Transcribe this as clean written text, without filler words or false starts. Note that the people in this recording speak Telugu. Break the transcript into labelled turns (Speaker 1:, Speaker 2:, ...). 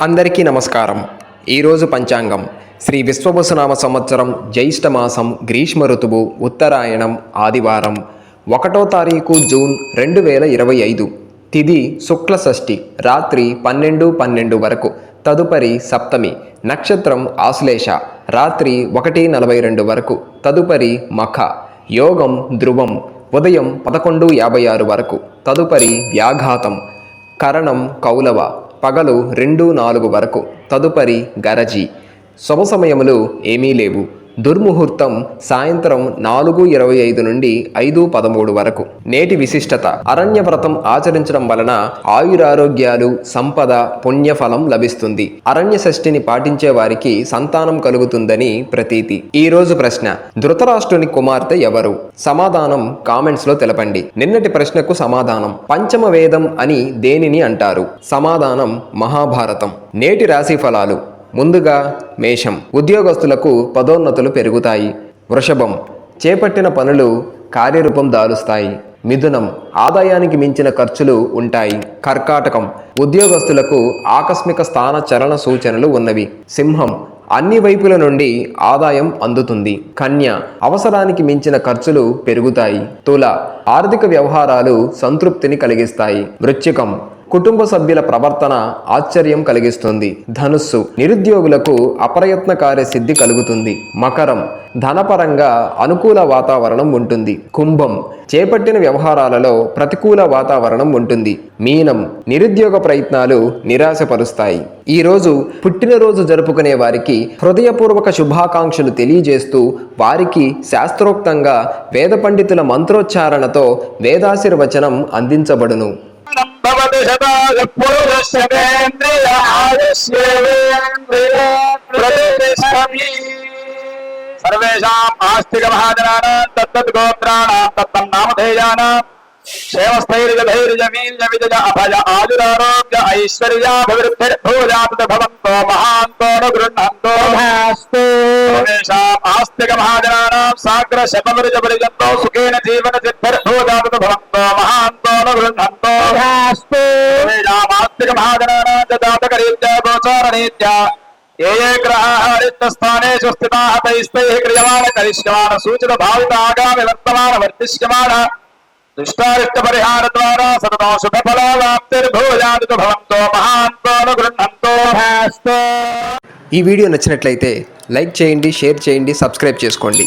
Speaker 1: అందరికీ నమస్కారం. ఈరోజు పంచాంగం శ్రీ విశ్వవసునామ సంవత్సరం జ్యేష్ఠ మాసం గ్రీష్మ ఋతువు ఉత్తరాయణం ఆదివారం 1వ తారీఖు జూన్ 2025. తిథి శుక్ల షష్ఠి రాత్రి 12:12 వరకు. తదుపరి సప్తమి. నక్షత్రం ఆశ్లేష రాత్రి 1:42 వరకు. తదుపరి మఖ. యోగం ధ్రువం ఉదయం 11:56 వరకు. తదుపరి వ్యాఘాతం. కరణం కౌలవ పగలు 2-4 వరకు. తదుపరి గరజి. శుభ సమయములు ఏమీ లేవు. దుర్ముహూర్తం సాయంత్రం 4:25 నుండి 5:13 వరకు. నేటి విశిష్టత: అరణ్య వ్రతం ఆచరించడం వలన ఆయురారోగ్యాలు, సంపద, పుణ్యఫలం లభిస్తుంది. అరణ్య షష్ఠిని పాటించే వారికి సంతానం కలుగుతుందని ప్రతీతి. ఈ రోజు ప్రశ్న: ధృతరాష్ట్రుని కుమార్తె ఎవరు? సమాధానం కామెంట్స్ లో తెలపండి. నిన్నటి ప్రశ్నకు సమాధానం: పంచమ వేదం అని దేనిని అంటారు? సమాధానం మహాభారతం. నేటి రాశి ఫలాలు: ముందుగా మేషం. ఉద్యోగస్తులకు పదోన్నతులు పెరుగుతాయి. వృషభం. చేపట్టిన పనులు కార్యరూపం దాలుస్తాయి. మిథునం. ఆదాయానికి మించిన ఖర్చులు ఉంటాయి. కర్కాటకం. ఉద్యోగస్తులకు ఆకస్మిక స్థాన చలన సూచనలు ఉన్నవి. సింహం. అన్ని వైపుల నుండి ఆదాయం అందుతుంది. కన్య. అవసరానికి మించిన ఖర్చులు పెరుగుతాయి. తుల. ఆర్థిక వ్యవహారాలు సంతృప్తిని కలిగిస్తాయి. వృశ్చికం. కుటుంబ సభ్యుల ప్రవర్తన ఆశ్చర్యం కలిగిస్తుంది. ధనుస్సు. నిరుద్యోగులకు అప్రయత్న కార్యసిద్ధి కలుగుతుంది. మకరం. ధనపరంగా అనుకూల వాతావరణం ఉంటుంది. కుంభం. చేపట్టిన వ్యవహారాలలో ప్రతికూల వాతావరణం ఉంటుంది. మీనం. నిరుద్యోగ ప్రయత్నాలు నిరాశపరుస్తాయి. ఈరోజు పుట్టినరోజు జరుపుకునే వారికి హృదయపూర్వక శుభాకాంక్షలు తెలియజేస్తూ వారికి శాస్త్రోక్తంగా వేద పండితుల మంత్రోచ్చారణతో వేదాశీర్వచనం అందించబడును.
Speaker 2: सर्वेषाम् आस्तिक महाजनानां तत्तत् गोत्राणां तत्तम् नामधेयानां क्षेमस्थैर्यधैर्यवीर्यविजय अभय आयुरारोग्य ऐश्वर्याभिवृद्धिर्भूयात् भवन्तो महान्तो न गृह्णन्तो भास्तु। सर्वेषाम् आस्तिक महाजनानां साग्र शतवर्षपर्यन्तो सुखेन जीवन सिद्धिर्भूयात् भवन्तो महान्तो न गृह्णन्तो भास्तु। सर्वेषाम् आस्तिक महाजनानां जातकरीत्या गोचाररीत्या ये ग्रहाः रिक्तस्थानेषु स्थिताः तैस्तैः क्रियमाण करिष्यमाण सूचित भावित आगामि वर्तमान वर्तिष्यमाण दुष्टारिष्ट परिहार द्वारा सततो शुभ फलाप्तिर्भूयात् भवन्तो महान्तो न गृह्णन्तो भास्तु।
Speaker 1: ఈ వీడియో నచ్చినట్లయితే లైక్ చేయండి, షేర్ చేయండి, సబ్స్క్రైబ్ చేసుకోండి.